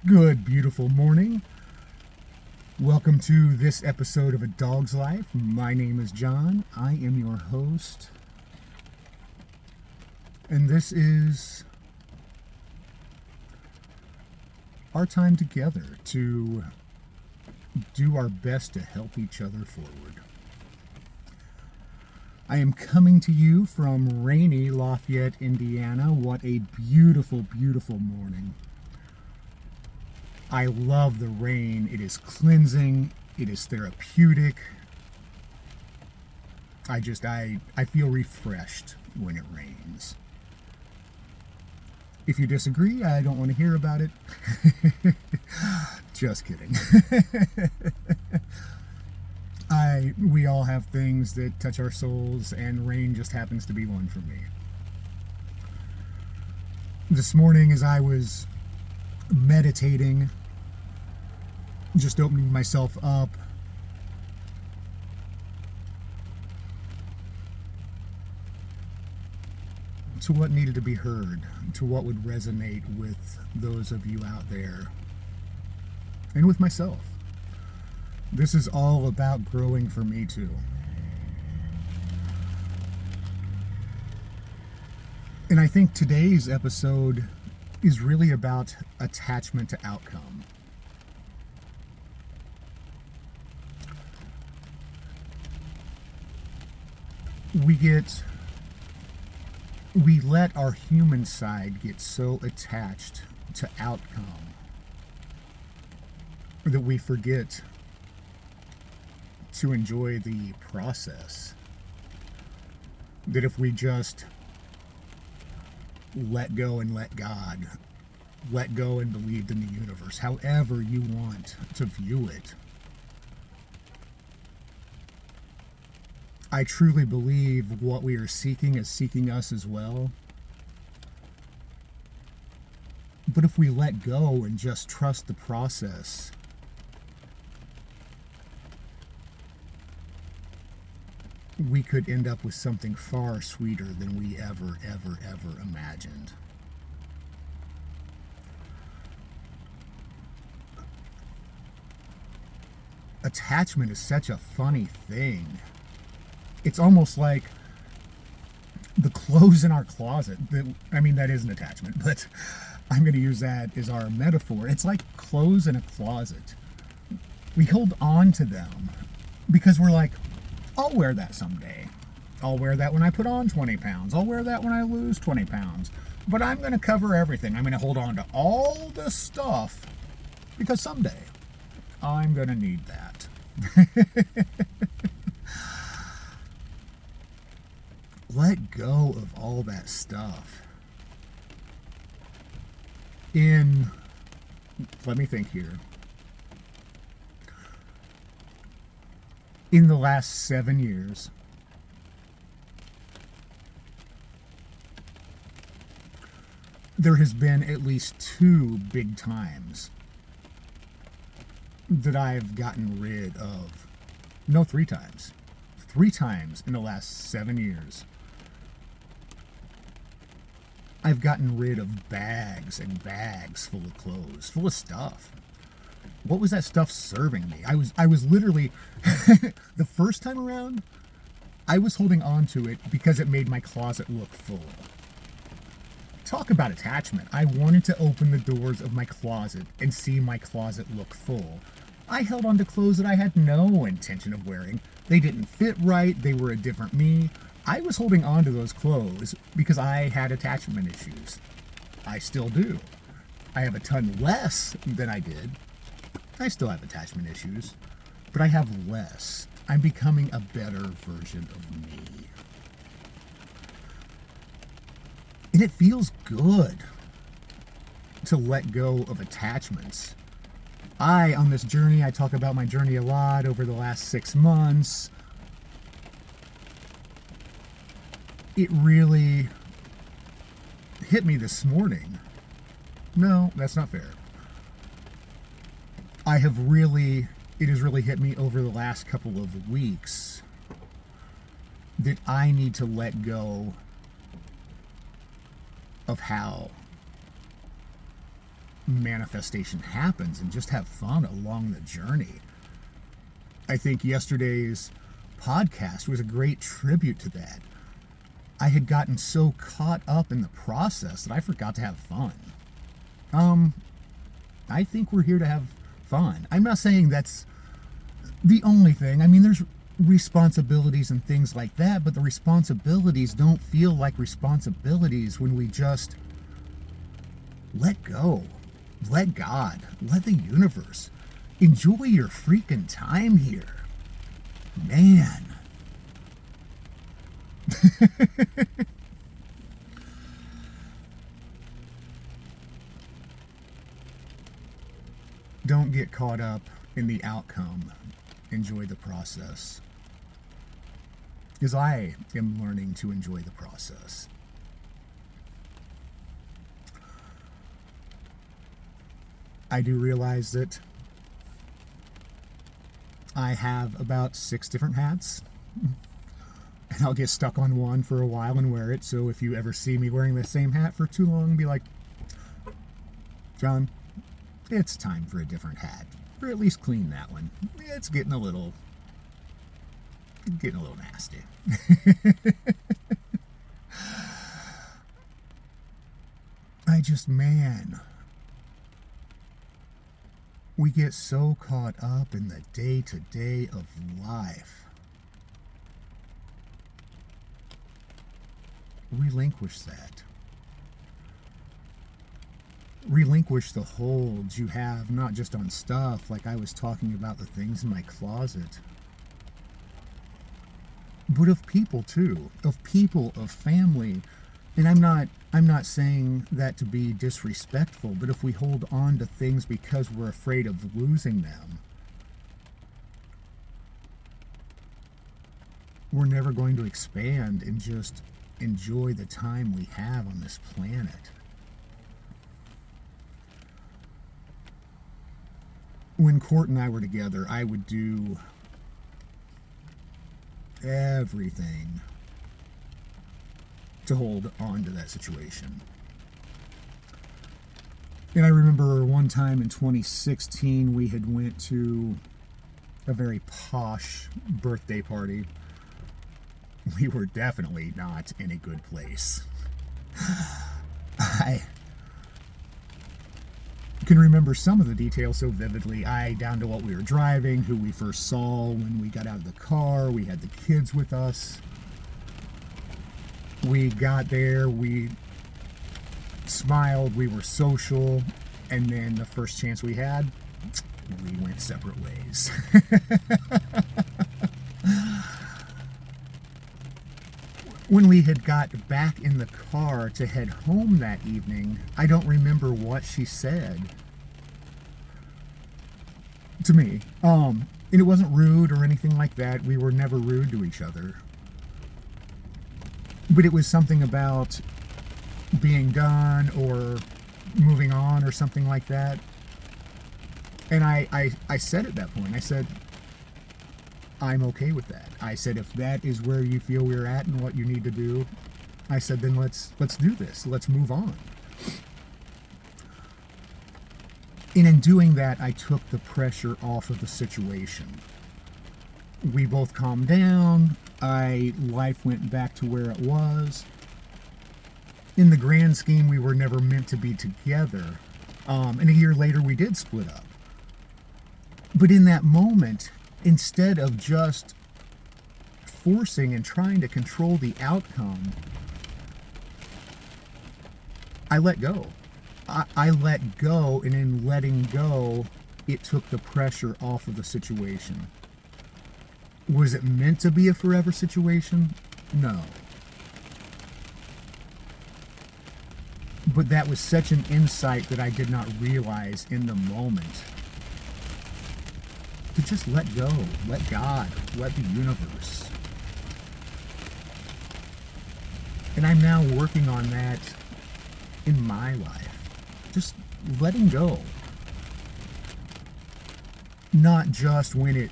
Good, beautiful morning. Welcome to this episode of A Dog's Life. My name is John. I am your host. And this is our time together to do our best to help each other forward. I am coming to you from rainy Lafayette, Indiana. What a beautiful, beautiful morning. I love the rain. It is cleansing. It is therapeutic. I feel refreshed when it rains. If you disagree, I don't want to hear about it. Just kidding. We all have things that touch our souls, and rain just happens to be one for me. This morning, as I was meditating, just opening myself up, to what needed to be heard, to what would resonate with those of you out there, and with myself. This is all about growing for me too. And I think today's episode is really about attachment to outcome. We let our human side get so attached to outcome that we forget to enjoy the process. That if we just let go and let God, let go and believe in the universe, however you want to view it. I truly believe what we are seeking is seeking us as well. But if we let go and just trust the process, we could end up with something far sweeter than we ever imagined. Attachment is such a funny thing. It's almost like the clothes in our closet. That is an attachment, but I'm going to use that as our metaphor. It's like clothes in a closet. We hold on to them because we're like, I'll wear that someday. I'll wear that when I put on 20 pounds. I'll wear that when I lose 20 pounds. But I'm going to cover everything. I'm going to hold on to all this stuff because someday I'm going to need that. Let go of all that stuff. Let me think here. In the last 7 years, there has been at least 2 big times that I've gotten rid of. No, 3 times. 3 times in the last 7 years. I've gotten rid of bags and bags full of clothes, full of stuff. What was that stuff serving me? I was literally, the first time around, I was holding on to it because it made my closet look full. Talk about attachment. I wanted to open the doors of my closet and see my closet look full. I held on to clothes that I had no intention of wearing. They didn't fit right. They were a different me. I was holding on to those clothes because I had attachment issues. I still do. I have a ton less than I did. I still have attachment issues, but I have less. I'm becoming a better version of me. And it feels good to let go of attachments. On this journey, I talk about my journey a lot over the last 6 months. It really hit me this morning. No, that's not fair. It has really hit me over the last couple of weeks that I need to let go of how manifestation happens and just have fun along the journey. I think yesterday's podcast was a great tribute to that. I had gotten so caught up in the process that I forgot to have fun. I think we're here to have fun. I'm not saying that's the only thing. I mean, there's responsibilities and things like that, but the responsibilities don't feel like responsibilities when we just let go, let God, let the universe enjoy your freaking time here, man. Don't get caught up in the outcome. Enjoy the process. Because I am learning to enjoy the process. I do realize that I have about 6 different hats. And I'll get stuck on one for a while and wear it. So if you ever see me wearing the same hat for too long, be like, John, it's time for a different hat. Or at least clean that one. It's getting a little nasty. Man, we get so caught up in the day-to-day of life. Relinquish that. Relinquish the holds you have, not just on stuff, like I was talking about the things in my closet, but of people too, of people, of family. And I'm not saying that to be disrespectful, but if we hold on to things because we're afraid of losing them, we're never going to expand and just enjoy the time we have on this planet. When Court and I were together, I would do everything to hold on to that situation. And I remember one time in 2016, we had went to a very posh birthday party. We were definitely not in a good place. I can remember some of the details so vividly. Down to what we were driving, who we first saw when we got out of the car. We had the kids with us. We got there, we smiled, we were social, and then the first chance we had, we went separate ways. When we had got back in the car to head home that evening, I don't remember what she said to me. And it wasn't rude or anything like that. We were never rude to each other. But it was something about being done or moving on or something like that. And I said at that point, I said, I'm okay with that. I said, if that is where you feel we're at and what you need to do, I said, then let's do this. Let's move on. And in doing that, I took the pressure off of the situation. We both calmed down. Life went back to where it was. In the grand scheme, we were never meant to be together. And a year later, we did split up. But in that moment, instead of just forcing and trying to control the outcome, I let go. I let go, and in letting go, it took the pressure off of the situation. Was it meant to be a forever situation? No. But that was such an insight that I did not realize in the moment. To just let go, let God, let the universe. And I'm now working on that in my life. Just letting go. Not just when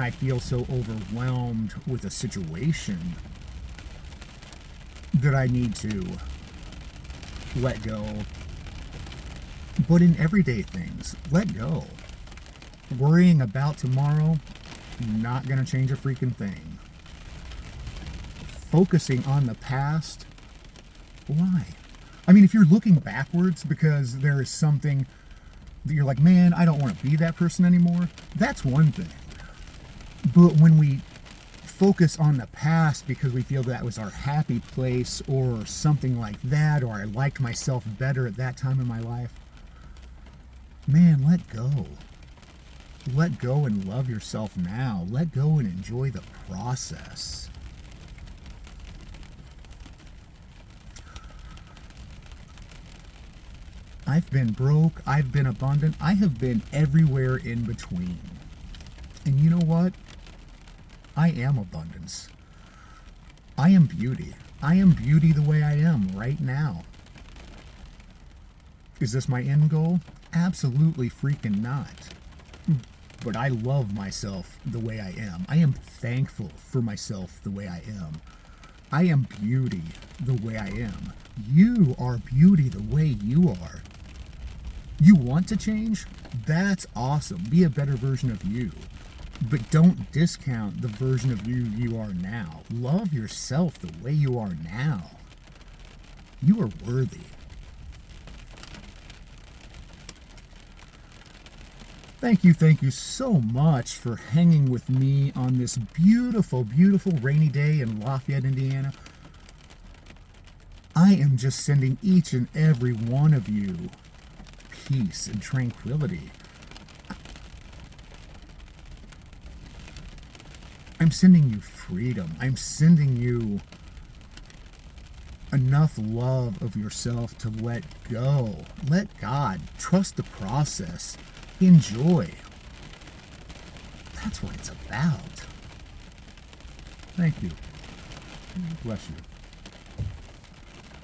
I feel so overwhelmed with a situation that I need to let go But in everyday things, let go. Worrying about tomorrow, not going to change a freaking thing. Focusing on the past, why? I mean, if you're looking backwards because there is something that you're like, man, I don't want to be that person anymore, that's one thing. But when we focus on the past because we feel that was our happy place or something like that, or I liked myself better at that time in my life, man, let go. Let go and love yourself now. Let go and enjoy the process. I've been broke, I've been abundant, I have been everywhere in between. And you know what? I am abundance. I am beauty. I am beauty the way I am right now. Is this my end goal? Absolutely freaking not. But I love myself the way I am. I am thankful for myself the way I am. I am beauty the way I am. You are beauty the way you are. You want to change? That's awesome. Be a better version of you. But don't discount the version of you you are now. Love yourself the way you are now. You are worthy. Thank you so much for hanging with me on this beautiful, beautiful rainy day in Lafayette, Indiana. I am just sending each and every one of you peace and tranquility. I'm sending you freedom. I'm sending you enough love of yourself to let go. Let God. Trust the process. Enjoy. That's what it's about. Thank you. Bless you.